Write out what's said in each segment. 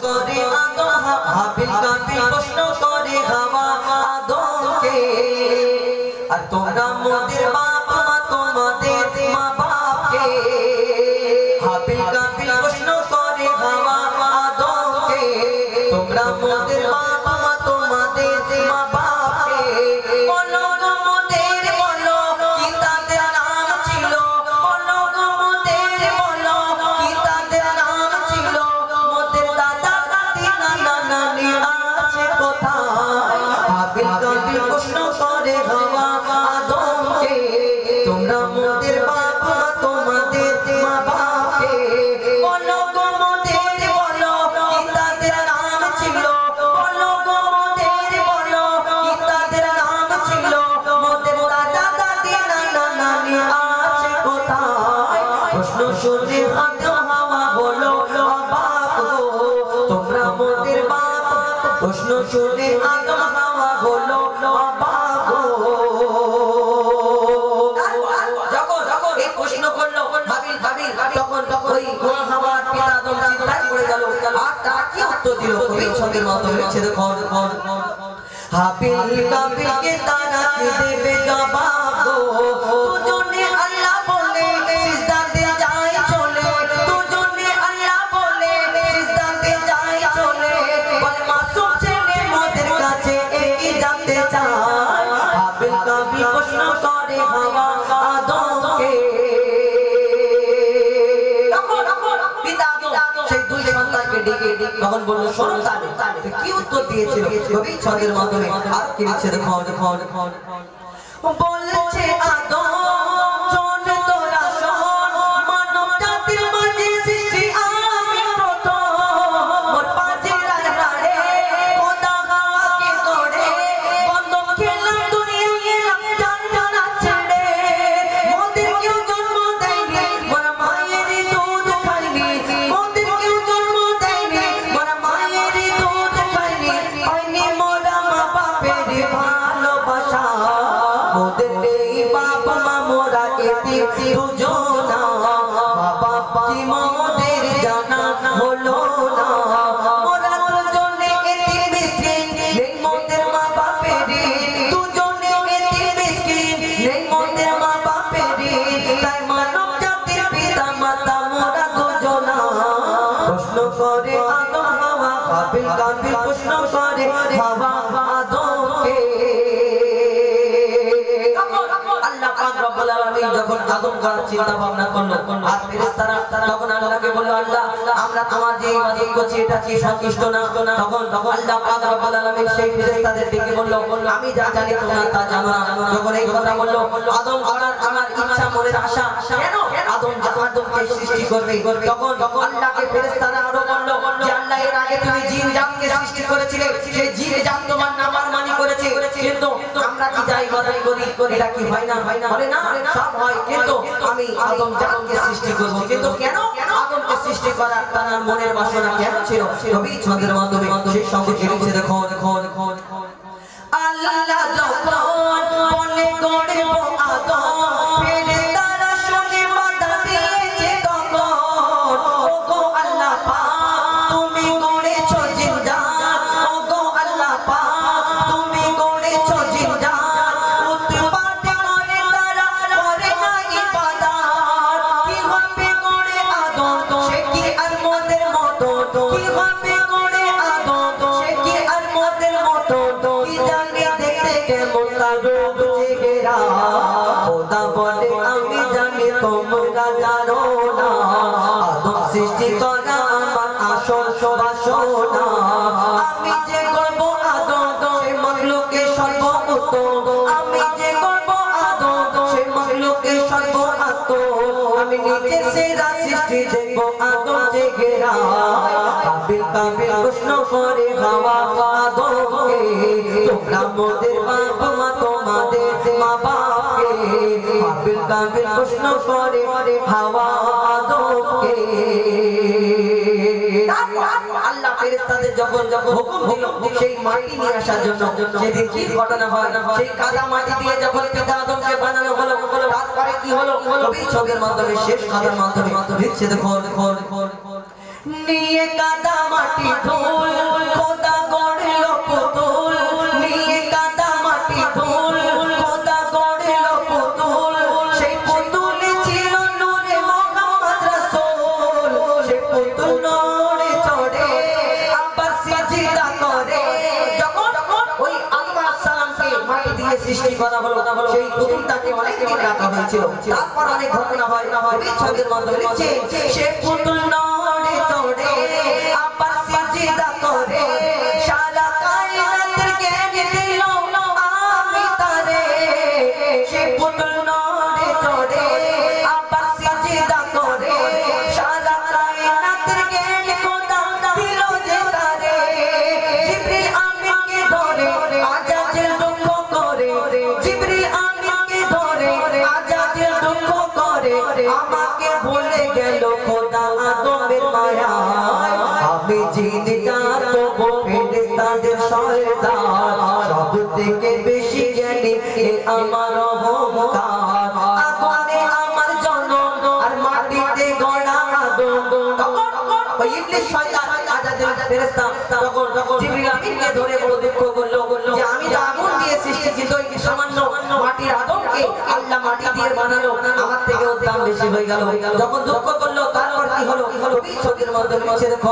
করে আদম হাবিল কাবিল প্রশ্ন করে হাওয়া আদমকে আর তোমরা মোদের বাপ মা তোমাদের মা বাপকে হাবিল কাবিল প্রশ্ন করে হাওয়া আদমকে তোমরা মোদের বাপ মা তোমাদের মা বাপকে বলো গো মোদের বলো কি তাদের নাম ছিল বলো গো মোদের বলো কি তাদের নাম ছিল মোদের দাদা দাদি নানা নানি আছে কোথায় হাবিল কাবিল প্রশ্ন করে হাওয়া আদমকে তোমরা মোদের বাপ মা তোমাদের মা বাপকে বলো গো মোদের বলো কি তাদের নাম ছিল বলো গো মোদের বলো কি তাদের নাম ছিল মোদের দাদা দাদি নানা নানি আছে কোথায় প্রশ্ন শুনে আদম হাওয়া হলো অবাক গো তোমরা মোদের বাপ প্রশ্ন শুনে আদম হাওয়া হলো অবাক গো যখন এই প্রশ্ন করলো হাবিল তখন ওই হাওয়ার পিতা আদম চিন্তায় পড়ে গেল আর তারা কি উত্তর দিল কবি ছন্দের মতো লিখছে দেখো হাবিল কাবিলকে তারা কি দেবে জবাব গো দুজনে আল্লাহ বলে সিজদাতে যায় চলে দুজনে আল্লাহ বলে সিজদাতে যায় চলে বলে মাসুম ছেলে মোদের কাছে একই জানতে চায় হাবিল কাবিল প্রশ্ন করে হাওয়া আদমকে পিতা আদম সেই দুই সন্তানকে ডেকে তখন বলল সন্তান কি উত্তর দিয়েছিল কবি ছন্দের মাধ্যমে আর কি লিখছে দেখো বলছে আদম শোন তোরা শোন মানব জাতির মাঝে সৃষ্টি আমি প্রথম মোর পাঁচের আড়ারে খোদা হাওয়াকে করে বন্ধন খেলাম দুনিয়ায় এলাম জান্নাত ছেড়ে মোদের কেউ জন্ম দেয়নি মোর মায়ের দুধ খাইনি মোদের কেউ জন্ম দেয়নি মোর মায়ের দুধ খাইনি পাইনি মোরা মা বাপের ভালোবাসা মোদের নেই বাপ মা মোরা এতে দুজনা বাবা কি মোদের জানা হলো না মোরা দুজনে এতে মিসকিন নেই মোদের মা বাপের দুজনে এতে মিসকিন নেই মোদের মা বাপের তাই মানব জাতির পিতা মাতা মোরা দুজনা প্রশ্ন করে আদম হাওয়া হাবিল কাবিল প্রশ্ন করে হাওয়া আদমকে আল্লাহ পাক রব্বুল আলামিন যখন আদম করার চিন্তা ভাবনা করলো আর ফেরেশতারা তখন আল্লাহকে বলল আল্লাহ আমরা তোমার যে ইবাদত করছি এটা কি সন্তুষ্ট না তখন আল্লাহ পাক রব্বুল আলামিন সেই ফেরেশতাদের ডেকে বলল আমি যা জানি তোমরা তা জানো না যখন এই কথা বলল আদম করার আমার ইচ্ছা মনের আশা কেন আদমকে সৃষ্টি করবে তখন আল্লাহকে ফেরেশতারা আরো বলল যে আল্লাহ এর আগে তুমি জিন জাতকে সৃষ্টি করেছিলে সেই জিন জাত তোমার নাফরমানি করেছে কিন্তু আমরা কি যাই ইবাদত করি এটা কি হয় না বলে না সব হয় কিন্তু আমি আদম জাতকে সৃষ্টি করব কিন্তু কেন আদমকে সৃষ্টি করার তার মনের বাসনা কেন ছিল কবি ছন্দের মাধ্যমে সেই সঙ্গে লিখছে দেখো আল্লাহ যখন বলে গড়ে আদম ফেরেশতারা শুনে মাথা দিয়েছে তখন ওগো আল্লাহ পাক তুমি গড়েছো জিন্দাত ওগো আল্লাহ পাক তুমি গড়েছো জিন্দাত উৎপাত করে তারা করে না ইবাদত কি হবে গড়ে আদম সে কি আর মোদের মতো কি হবে গড়ে আদম সে কি আর মোদের মতো কি জানি দেখতে কেমন তারূপ চেহারা খোদা বলে আমি জানি তোমরা জানো না আদম সৃষ্টি করা আমার আসল বাসনা আমি যে করব আদম সে মাখলুকে সর্বোত্তম আমি যে করব আদম সে মাখলুকে সর্বোত্তম আমি নিজে সেরা সৃষ্টি দেখব আদম চেহারা কাবিল কাবিল প্রশ্ন করে হাওয়া আদমকে তোমরা মোদের বাপ মা তোমাদের মা বাপকে কাবিল কাবিল প্রশ্ন করে হাওয়া আদমকে আল্লাহ ফেরেশতাদের যখন হুকুম দিল সেই মাটি নিয়ে আসার জন্য সেদিন কি ঘটনা হয় সেই কাদা মাটি দিয়ে যখন পিতা আদমকে বানানো হলো তারপরে কি হলো কবি ছবির মাধ্যমে শেষ কাদার মাধ্যমে লিখছে দেখো নিয়ে কাদা মাটি ধুল খোদা গড়ল পুতুল নিয়ে কাদা মাটি ধুল খোদা গড়ল পুতুল সেই পুতুল ছিল নূরে মুহাম্মদ রাসূল সেই পুতুল নড়ে চড়ে আবার সিজদা করে যখন ওই আদম সালামকে মাটি দিয়ে সৃষ্টি করা হলো সেই পুতুলটাকে অনেক দিন রাখা হয়েছিল তারপর অনেক ঘটনা হয় এই ছবির মাধ্যমে লিখছে সে পুতুল নড়ে চড়ে আবার সিজদা করে সারা কায়নাতের জ্ঞান দিল আমি তারে সে পুতুল নড়ে চড়ে আবার সিজদা করে সারা কায়নাতের জ্ঞান খোদা দিল যে তারে জিবরিল আমিনকে ধরে আজাজিল দুঃখ করে জিবরিল আমিনকে ধরে আজাজিল দুঃখ করে আমাকে ভুলে গেল খোদা আদমের মায়ায় আমি জিনে যাবো ফেরেশতাদের সরদার সব থেকে বেশি জ্ঞানী আমার অহংকার আগুনে আমার জনম আর মাটিতে গড়া আদম ওই ইবলিস শয়তান আজাজিল ফেরেশতা তখন জিবরিল আমিনকে ধরে বড় দুঃখ করলো যে আমি তো আগুন দিয়ে সৃষ্টি কিন্তু এই সামান্য মাটির আদমকে আল্লাহ মাটি দিয়ে বানালো আমার থেকে ওর দাম বেশি হয়ে গেল যখন দুঃখ করলো তারপর কি হলো এই ছবির মাধ্যমে নিচে দেখো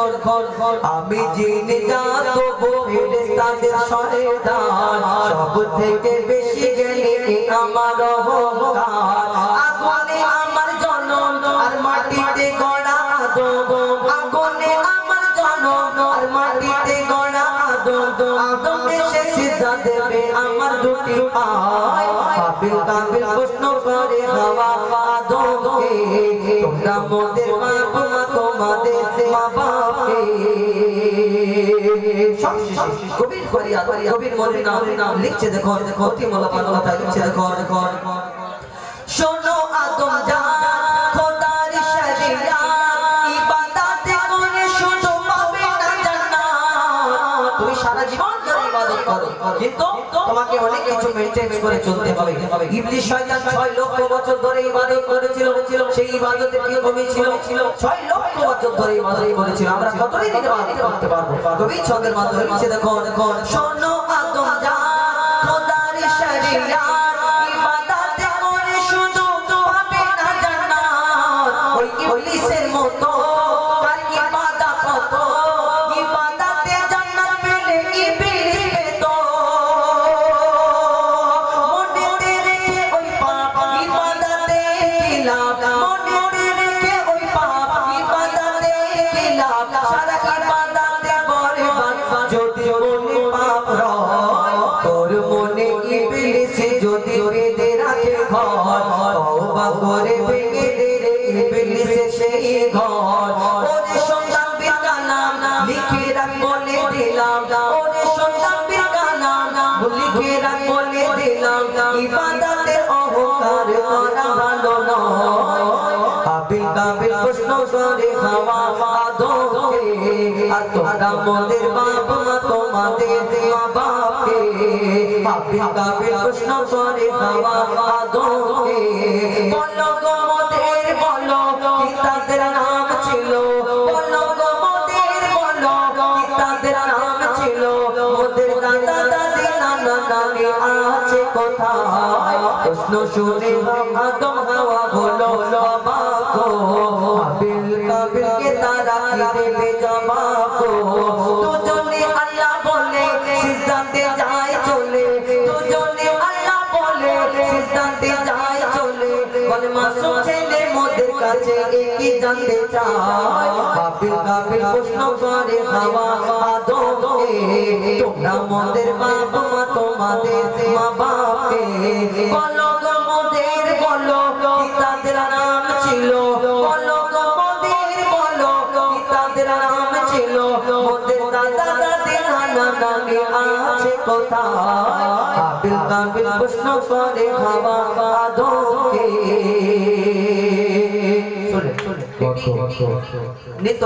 আমি জিনে যাবো ফেরেশতাদের সরদার সব থেকে বেশি জ্ঞানী আমার অহংকার আগুনে আমার জনম আর মাটিতে গড়া আদম আগুনে আমার জনম আর মাটিতে গড়া আদম আদম এসে সিজদা দেবে আমার দুটি পায় কাবিল কাবিল প্রশ্ন করে হাওয়া আদমকে তোমরা মোদের বাপ মা তোমাদের মা বাপকে কবির ফরিয়াদ কবির মনে নাম লিখছে দেখো অতি মূল্যবান কথা লিখছে দেখো শোনো আদম জান খোদার শরিয়া ইবাদত করে শুধু পাবে না জান্নাত তুমি সারা জীবন ধরে ইবাদত করো কিন্তু তোমাকে অনেক কিছু মেইনটেইন করে চলতে হবে ইবলিস শয়তান 6 লক্ষ বছর ধরে ইবাদত করেছিল সেই ইবাদতের কি কমি ছিল 6 লক্ষ বছর ধরে ইবাদত করেছিল আমরা কতদিন ইবাদত করতে পারবো কবি ছন্দের মাধ্যমে নিচে দেখো শোনো আদম জান খোদার শরিয়া ইবাদত করে শুধু পাবে না জান্নাত ওই ইবলিসের মতো কার ইবাদত কত ইবাদতে জান্নাত পেলে ইবলিস পেত মনেতে রেখে ওই পাপ ইবাদতে খিলাফ মনেতে রেখে ওই পাপ ইবাদতে খিলাফ সারা ইবাদতে বরবাদ যদি মনে পাপ রয় তোর মনে ইবলিস যদি বেঁধে রাখে ঘর তওবা করে ভেঙে দে রে ইবলিস সেই ঘর ওরে সন্তান বীর কালাম লিখে রাখ বলে দিলাম ওরে সন্তান বীর কালাম লিখে রাখ বলে দিলাম ইবাদতের অহংকার করা ভালো নয় কাবিল কাবিল প্রশ্ন করে হাওয়া আদমকে আর তোমরা মোদের বাপ মা তোমাদের মা বাপকে কাবিল কাবিল প্রশ্ন করে হাওয়া আদমকে বলো গো মোদের বলো কি তাদের নাম ছিল বলো গো মোদের বলো কি তাদের নাম ছিল মোদের দাদা দাদি নানা নানি আছে কোথায় প্রশ্ন শুনে আদম হাওয়া হলো অবাক কাবিল কাবিলকে তারা কি দেবে জবাব দুজনে আল্লাহ বলে সিজদাতে যায় চলে দুজনে আল্লাহ বলে সিজদাতে যায় চলে বলে মাসুম ছেলে মোদের কাছে কি জানতে চায় কাবিল কাবিল প্রশ্ন করে হাওয়া আদমকে তোমরা মোদের বাপ মা তোমাদের মা বাপকে বলো গো মোদের বলো কি তাদের নাম ছিল বলো গো মোদের বলো কি তাদের নাম ছিল মোদের দাদা দাদি নানা নানি আছে কোথায় কাবিল কাবিল প্রশ্ন করে হাওয়া আদমকে শুনে নিত্য